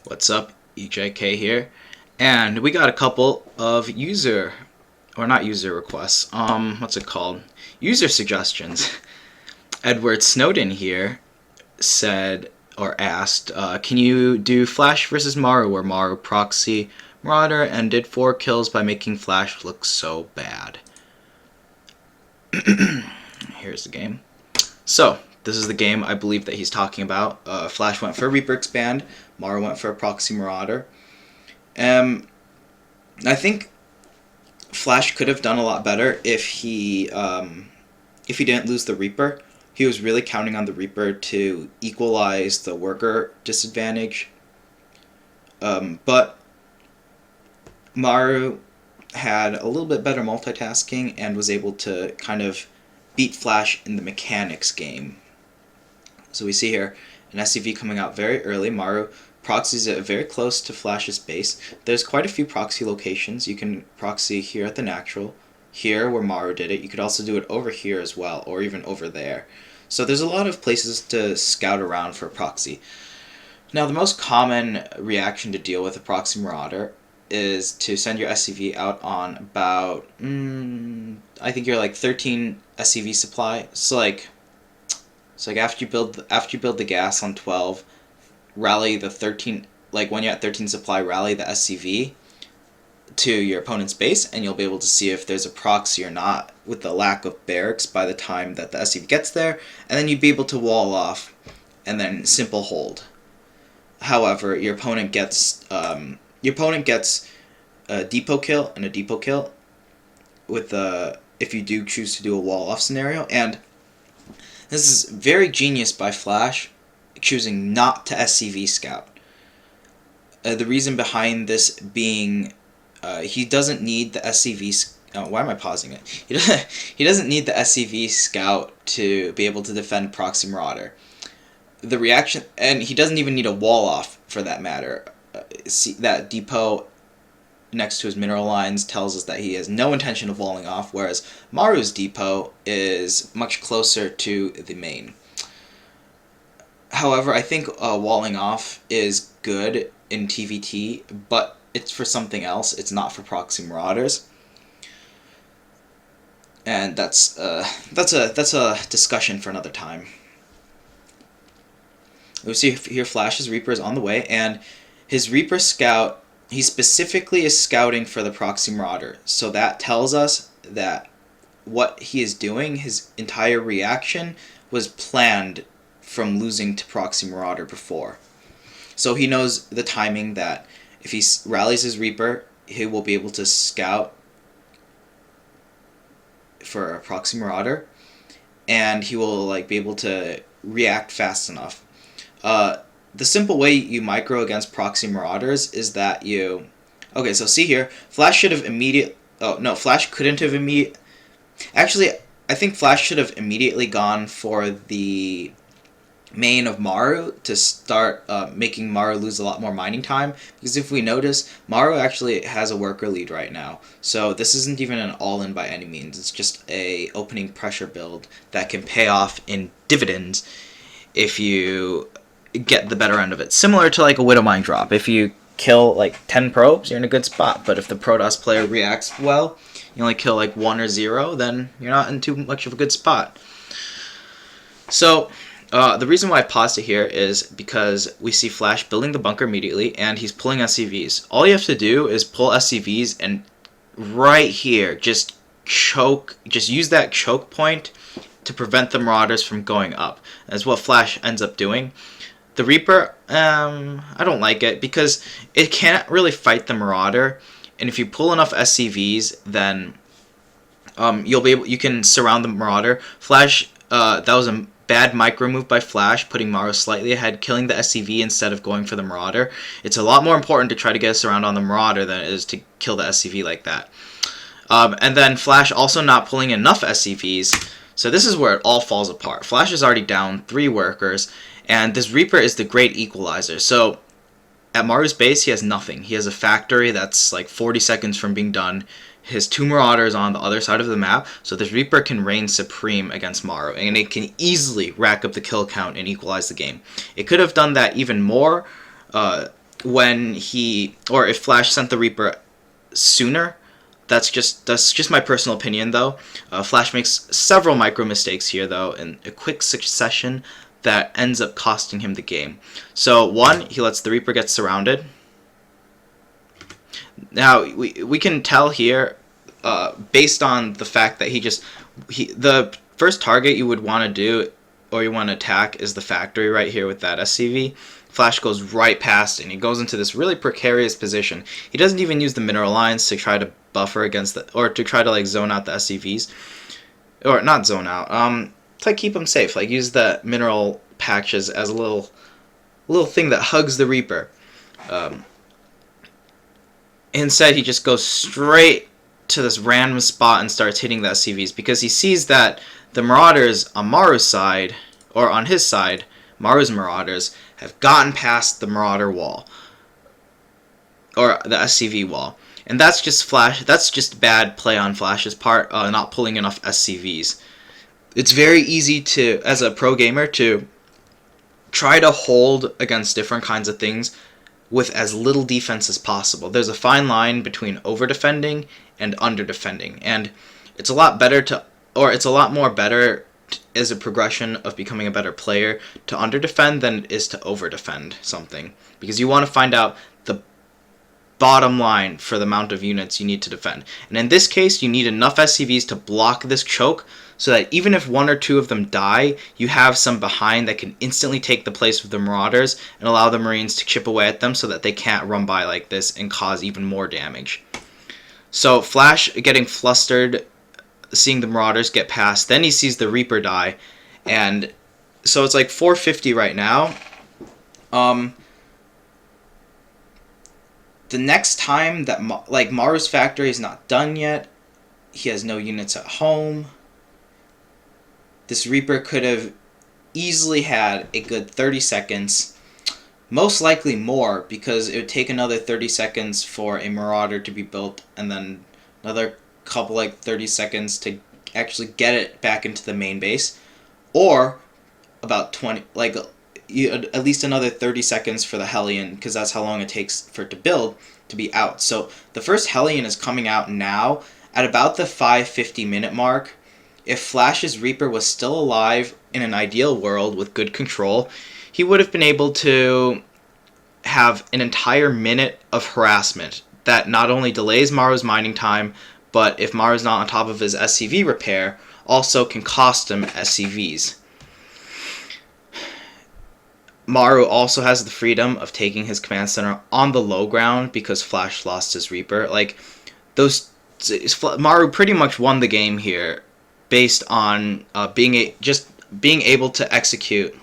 What's up, EJK here, and we got a couple of not user requests, what's it called? User suggestions. Edward Snowden here said, or asked, can you do Flash versus Maru, where Maru proxy Marauder and did 4 kills by making Flash look so bad? Here's the game. So, this is the game I believe that he's talking about. Flash went for a Reaper Expand, Maru went for a Proxy Marauder. I think Flash could have done a lot better if he didn't lose the Reaper. He was really counting on the Reaper to equalize the worker disadvantage. But Maru had a little bit better multitasking and was able to kind of beat Flash in the mechanics game. So we see here an SCV coming out very early. Maru proxies it very close to Flash's base. There's quite a few proxy locations. You can proxy here at the natural, here where Maru did it. You could also do it over here as well, or even over there. So there's a lot of places to scout around for proxy. Now, the most common reaction to deal with a proxy marauder is to send your SCV out on about, I think you're like 13 SCV supply. So after you build the gas on 12, rally the 13, like when you're at 13 supply, rally the SCV to your opponent's base, and you'll be able to see if there's a proxy or not with the lack of barracks by the time that the SCV gets there, and then you'd be able to wall off and then simple hold. However, your opponent gets a depot kill and a depot kill with if you do choose to do a wall off scenario, and this is very genius by Flash choosing not to SCV scout. The reason behind this being he doesn't need the SCV. Why am I pausing it? He doesn't need the SCV scout to be able to defend Proxy Marauder. The reaction, and he doesn't even need a wall off for that matter. See, that depot next to his mineral lines tells us that he has no intention of walling off, whereas Maru's depot is much closer to the main. However, I think walling off is good in TVT, but it's for something else. It's not for proxy marauders, and that's a discussion for another time. We see here Flash's Reaper is on the way, and his Reaper scout, he specifically is scouting for the proxy marauder. So that tells us that what he is doing, his entire reaction, was planned from losing to proxy marauder before. So he knows the timing that if he rallies his Reaper, he will be able to scout for a proxy marauder, and he will be able to react fast enough. The simple way you micro against proxy marauders is that okay, so see here, Flash should have Flash couldn't have actually, I think Flash should have immediately gone for the main of Maru to start making Maru lose a lot more mining time, because if we notice, Maru actually has a worker lead right now, so this isn't even an all-in by any means. It's just a opening pressure build that can pay off in dividends if you get the better end of it. Similar to a Widow Mine drop. If you kill 10 probes, you're in a good spot, but if the Protoss player reacts well, you only kill 1 or 0, then you're not in too much of a good spot. So the reason why I paused it here is because we see Flash building the bunker immediately, and he's pulling SCVs. All you have to do is pull SCVs, and right here, just use that choke point to prevent the Marauders from going up. That's what Flash ends up doing. The Reaper, I don't like it because it can't really fight the Marauder, and if you pull enough SCVs, then you can surround the Marauder. Flash, that was a bad micro move by Flash, putting Maru slightly ahead, killing the SCV instead of going for the Marauder. It's a lot more important to try to get a surround on the Marauder than it is to kill the SCV like that. And then Flash also not pulling enough SCVs, so this is where it all falls apart. Flash is already down 3 workers, and this Reaper is the great equalizer. So at Maru's base, he has nothing. He has a factory that's 40 seconds from being done. His 2 Marauders on the other side of the map, so this Reaper can reign supreme against Maru, and it can easily rack up the kill count and equalize the game. It could have done that even more when he, or if Flash sent the Reaper sooner. That's just my personal opinion, though. Flash makes several micro mistakes here, though, in a quick succession that ends up costing him the game. So one, he lets the Reaper get surrounded. Now we can tell here, based on the fact that the first target you would want to do or you want to attack is the factory right here with that SCV. Flash goes right past and he goes into this really precarious position. He doesn't even use the mineral lines to try to buffer against or to try to like zone out the SCVs, or not zone out. To like keep them safe. Like use the mineral patches as a little thing that hugs the Reaper. Instead, he just goes straight to this random spot and starts hitting the SCVs because he sees that the Marauders on Maru's side, or on his side, Maru's Marauders, have gotten past the Marauder wall, or the SCV wall. And that's just Flash. That's just bad play on Flash's part, not pulling enough SCVs. It's very easy to, as a pro gamer, to try to hold against different kinds of things with as little defense as possible. There's a fine line between over-defending and under-defending, and it's a lot more better as a progression of becoming a better player to under-defend than it is to over-defend something, because you want to find out the bottom line for the amount of units you need to defend. And in this case, you need enough SCVs to block this choke so that even if one or two of them die, you have some behind that can instantly take the place of the Marauders and allow the Marines to chip away at them so that they can't run by like this and cause even more damage. So Flash getting flustered, seeing the Marauders get past, then he sees the Reaper die, and so it's like 450 right now. The next time that Maru's factory is not done yet, he has no units at home. This Reaper could have easily had a good 30 seconds, most likely more, because it would take another 30 seconds for a Marauder to be built, and then another couple 30 seconds to actually get it back into the main base, or about 20, at least another 30 seconds for the Hellion, because that's how long it takes for it to build to be out. So the first Hellion is coming out now at about the 550 minute mark. If Flash's Reaper was still alive in an ideal world with good control, he would have been able to have an entire minute of harassment that not only delays Maru's mining time, but if Maru's not on top of his SCV repair, also can cost him SCVs. Maru also has the freedom of taking his command center on the low ground because Flash lost his Reaper. Maru pretty much won the game here based on being able to execute.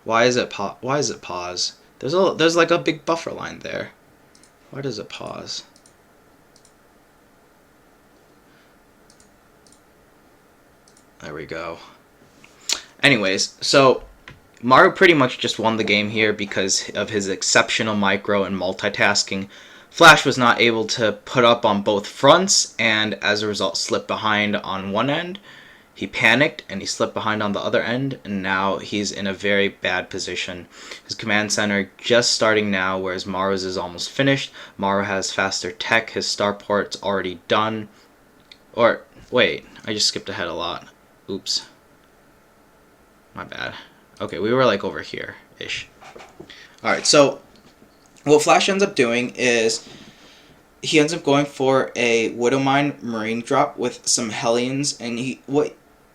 Why is it pause? There's like a big buffer line there. Why does it pause? There we go. Anyways, so Maru pretty much just won the game here because of his exceptional micro and multitasking. Flash was not able to put up on both fronts, and as a result slipped behind on one end. He panicked and he slipped behind on the other end, and now he's in a very bad position. His command center just starting now, whereas Maru's is almost finished. Maru has faster tech, his starport's already done. Or, wait, I just skipped ahead a lot. Oops. My bad. Okay, we were over here-ish. Alright, so what Flash ends up doing is he ends up going for a Widowmine Marine drop with some Hellions, and what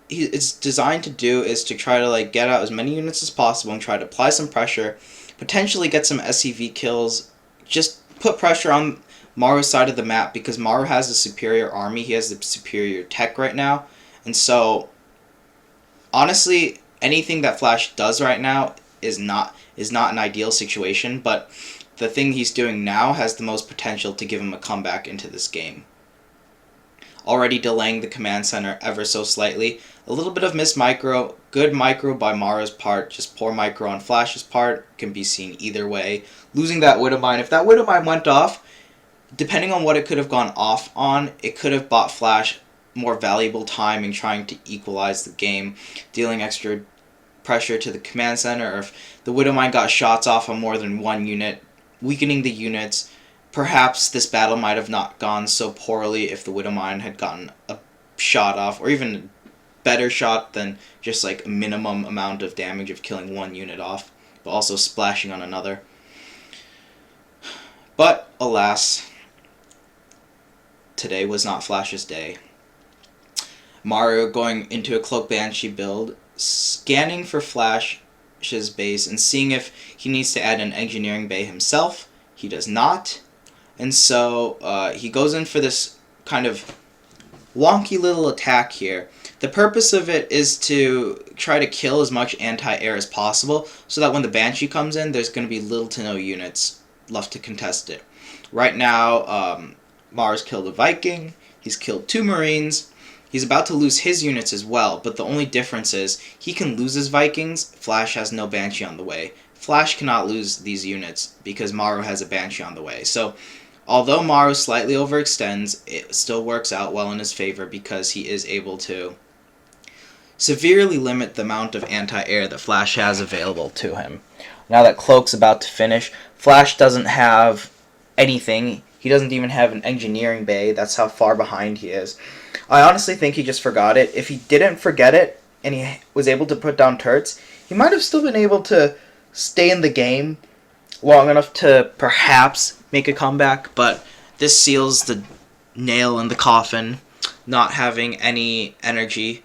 it's designed to do is to try to get out as many units as possible and try to apply some pressure, potentially get some SCV kills, just put pressure on Maru's side of the map because Maru has the superior army, he has the superior tech right now, and so honestly anything that Flash does right now is not an ideal situation, but the thing he's doing now has the most potential to give him a comeback into this game. Already delaying the command center ever so slightly. A little bit of missed micro, good micro by Maru's part, just poor micro on Flash's part, can be seen either way. Losing that Widowmine, if that Widowmine went off, depending on what it could have gone off on, it could have bought Flash more valuable time in trying to equalize the game, dealing extra pressure to the command center, or if the Widowmine got shots off on more than one unit, weakening the units. Perhaps this battle might have not gone so poorly if the Widowmine had gotten a shot off, or even a better shot than just like a minimum amount of damage of killing one unit off, but also splashing on another. But alas, today was not Flash's day. Maru going into a Cloak Banshee build, scanning for Flash's base and seeing if he needs to add an engineering bay himself. He does not. And so he goes in for this kind of wonky little attack here. The purpose of it is to try to kill as much anti-air as possible so that when the Banshee comes in, there's going to be little to no units left to contest it. Right now, Maru's killed a Viking, he's killed 2 Marines, he's about to lose his units as well, but the only difference is he can lose his Vikings, Flash has no Banshee on the way. Flash cannot lose these units because Maru has a Banshee on the way. So although Maru slightly overextends, it still works out well in his favor because he is able to severely limit the amount of anti-air that Flash has available to him. Now that Cloak's about to finish, Flash doesn't have anything. He doesn't even have an engineering bay. That's how far behind he is. I honestly think he just forgot it. If he didn't forget it and he was able to put down turrets, he might have still been able to stay in the game long enough to perhaps make a comeback, but this seals the nail in the coffin, not having any energy,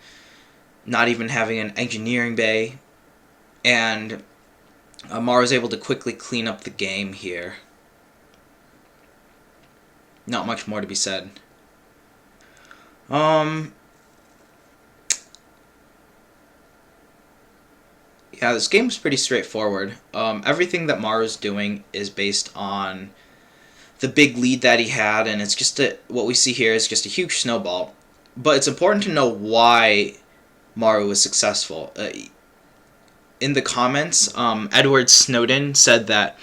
not even having an engineering bay, and Maru's able to quickly clean up the game here. Not much more to be said. Yeah, this game's pretty straightforward. Everything that Maru's doing is based on the big lead that he had, and it's just what we see here is just a huge snowball. But it's important to know why Maru was successful. In the comments, Edward Snowden said that,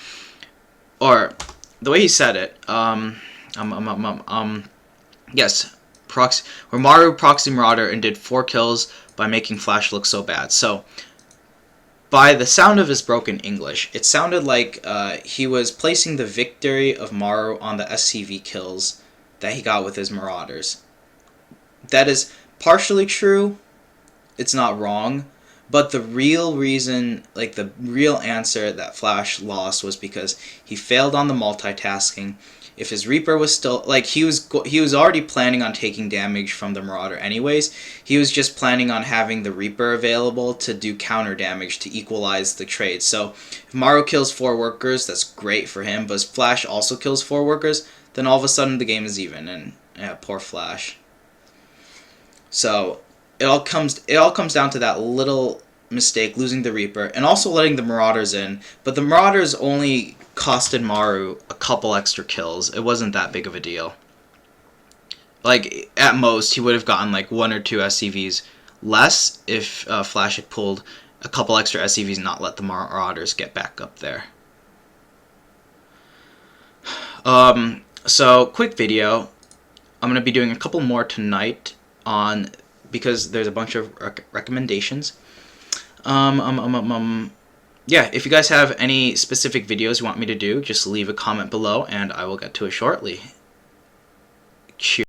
or the way he said it, yes, where Maru proxy marauder and did 4 kills by making Flash look so bad. So by the sound of his broken English, it sounded like he was placing the victory of Maru on the SCV kills that he got with his Marauders. That is partially true. It's not wrong. But the real reason, like the real answer that Flash lost was because he failed on the multitasking. If his Reaper was still, like, he was already planning on taking damage from the Marauder anyways. He was just planning on having the Reaper available to do counter damage to equalize the trade. So if Maru kills 4 workers, that's great for him. But if Flash also kills 4 workers, then all of a sudden the game is even. And yeah, poor Flash. So it all comes down to that little mistake, losing the Reaper, and also letting the Marauders in. But the Marauders only costed Maru a couple extra kills. It wasn't that big of a deal. Like, at most, he would have gotten like 1 or 2 SCVs less if Flash had pulled a couple extra SCVs and not let the Marauders get back up there. So, quick video. I'm going to be doing a couple more tonight because there's a bunch of recommendations. Yeah, if you guys have any specific videos you want me to do, just leave a comment below and I will get to it shortly. Cheers.